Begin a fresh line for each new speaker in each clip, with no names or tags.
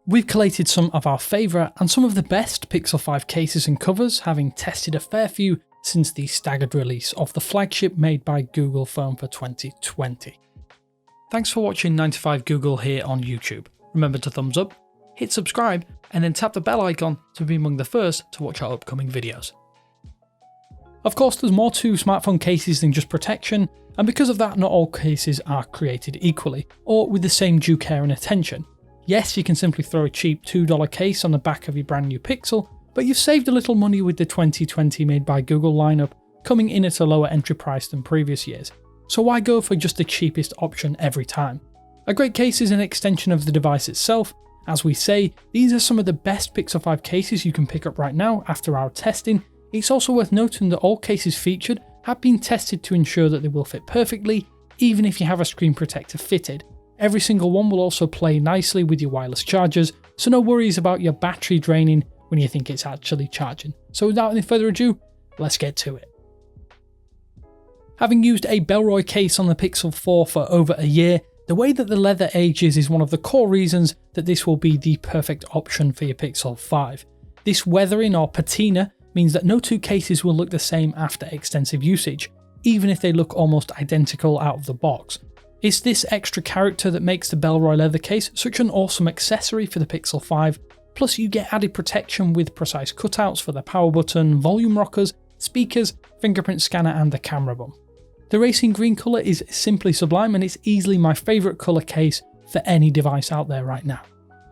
We've collated some of our favourite and some of the best Pixel 5 cases and covers, having tested a fair few since the staggered release of the flagship made by Google phone for 2020. Thanks for watching 9to5 Google here on YouTube. Remember to thumbs up, hit subscribe, and then tap the bell icon to be among the first to watch our upcoming videos. Of course, there's more to smartphone cases than just protection, and because of that, not all cases are created equally, or with the same due care and attention. Yes, you can simply throw a cheap $2 case on the back of your brand new Pixel, but you've saved a little money with the 2020 made by Google lineup coming in at a lower entry price than previous years. So why go for just the cheapest option every time? A great case is an extension of the device itself. As we say, these are some of the best Pixel 5 cases you can pick up right now after our testing. It's also worth noting that all cases featured have been tested to ensure that they will fit perfectly, even if you have a screen protector fitted. Every single one will also play nicely with your wireless chargers, so no worries about your battery draining when you think it's actually charging. So without any further ado, let's get to it. Having used a Bellroy case on the Pixel 4 for over a year, the way that the leather ages is one of the core reasons that this will be the perfect option for your Pixel 5. This weathering or patina means that no two cases will look the same after extensive usage, even if they look almost identical out of the box. It's this extra character that makes the Bellroy Leather case such an awesome accessory for the Pixel 5, plus you get added protection with precise cutouts for the power button, volume rockers, speakers, fingerprint scanner and the camera bump. The racing green colour is simply sublime and it's easily my favourite colour case for any device out there right now.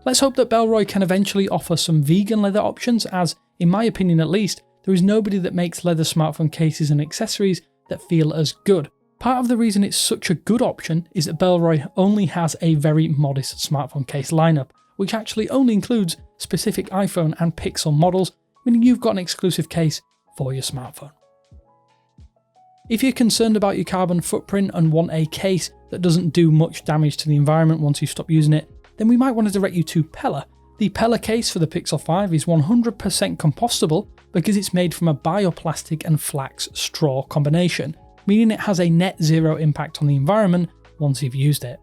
Let's hope that Bellroy can eventually offer some vegan leather options, as, in my opinion at least, there is nobody that makes leather smartphone cases and accessories that feel as good. Part of the reason it's such a good option is that Bellroy only has a very modest smartphone case lineup, which actually only includes specific iPhone and Pixel models, meaning you've got an exclusive case for your smartphone. If you're concerned about your carbon footprint and want a case that doesn't do much damage to the environment once you stop using it, then we might want to direct you to Pela. The Pela case for the Pixel 5 is 100% compostable because it's made from a bioplastic and flax straw combination, meaning it has a net zero impact on the environment once you've used it.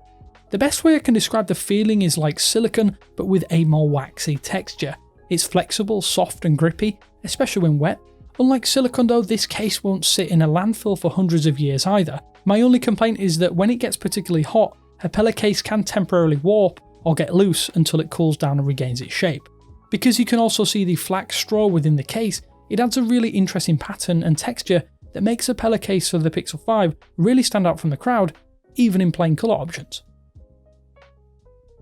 The best way I can describe the feeling is like silicone, but with a more waxy texture. It's flexible, soft and grippy, especially when wet. Unlike silicone though, this case won't sit in a landfill for hundreds of years either. My only complaint is that when it gets particularly hot, a Pela case can temporarily warp or get loose until it cools down and regains its shape. Because you can also see the flax straw within the case, it adds a really interesting pattern and texture that makes a Pela case for the Pixel 5 really stand out from the crowd, even in plain colour options.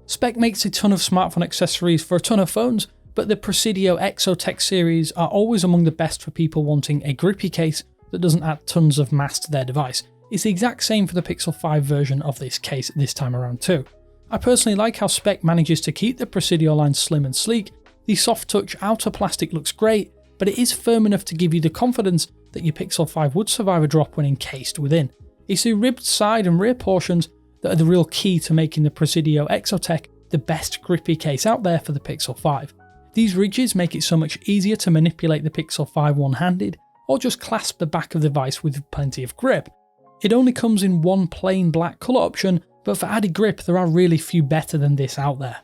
Speck makes a ton of smartphone accessories for a ton of phones, but the Presidio ExoTech series are always among the best for people wanting a grippy case that doesn't add tons of mass to their device. It's the exact same for the Pixel 5 version of this case this time around too. I personally like how Speck manages to keep the Presidio line slim and sleek. The soft touch outer plastic looks great, but it is firm enough to give you the confidence that your Pixel 5 would survive a drop when encased within. It's the ribbed side and rear portions that are the real key to making the Presidio ExoTech the best grippy case out there for the Pixel 5. These ridges make it so much easier to manipulate the Pixel 5 one-handed, or just clasp the back of the device with plenty of grip. It only comes in one plain black colour option, but for added grip there are really few better than this out there.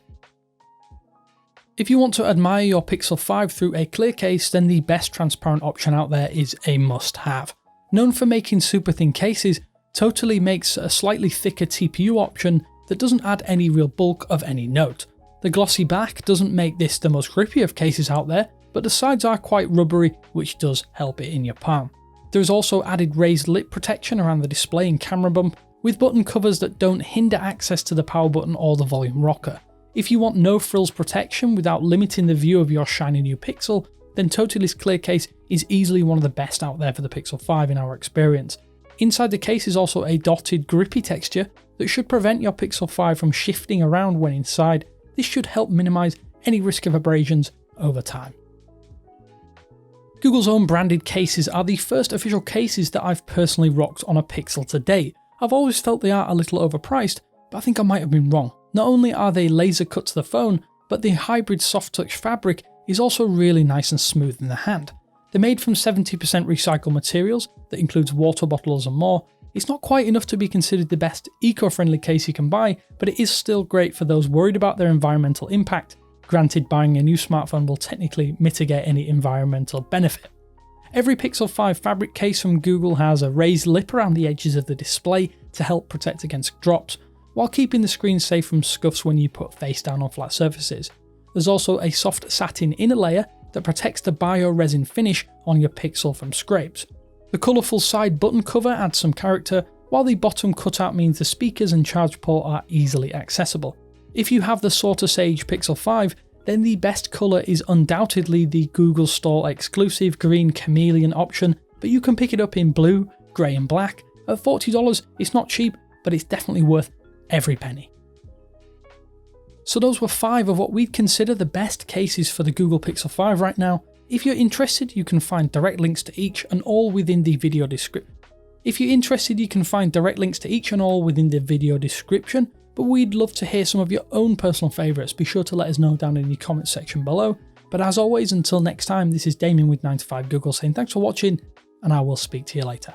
If you want to admire your Pixel 5 through a clear case, then the best transparent option out there is a must-have. Known for making super thin cases, Totallee makes a slightly thicker TPU option that doesn't add any real bulk of any note. The glossy back doesn't make this the most grippy of cases out there, but the sides are quite rubbery, which does help it in your palm. There is also added raised lip protection around the display and camera bump, with button covers that don't hinder access to the power button or the volume rocker. If you want no frills protection without limiting the view of your shiny new Pixel, then Totallee's clear case is easily one of the best out there for the Pixel 5 in our experience. Inside the case is also a dotted grippy texture that should prevent your Pixel 5 from shifting around when inside. This should help minimise any risk of abrasions over time. Google's own branded cases are the first official cases that I've personally rocked on a Pixel to date. I've always felt they are a little overpriced, but I think I might have been wrong. Not only are they laser cut to the phone, but the hybrid soft touch fabric is also really nice and smooth in the hand. They're made from 70% recycled materials that includes water bottles and more. It's not quite enough to be considered the best eco-friendly case you can buy, but it is still great for those worried about their environmental impact Granted, buying a new smartphone will technically mitigate any environmental benefit. Every Pixel 5 fabric case from Google has a raised lip around the edges of the display to help protect against drops, while keeping the screen safe from scuffs when you put face down on flat surfaces. There's also a soft satin inner layer that protects the bio-resin finish on your Pixel from scrapes. The colourful side button cover adds some character, while the bottom cutout means the speakers and charge port are easily accessible. If you have the Sorter Sage Pixel 5, then the best colour is undoubtedly the Google Store exclusive green chameleon option, but you can pick it up in blue, grey and black. At $40, it's not cheap, but it's definitely worth every penny. So those were 5 of what we'd consider the best cases for the Google Pixel 5 right now. If you're interested, you can find direct links to each and all within the video description. But we'd love to hear some of your own personal favourites. Be sure to let us know down in the comments section below. But as always, until next time, this is Damien with 9to5 Google saying thanks for watching, and I will speak to you later.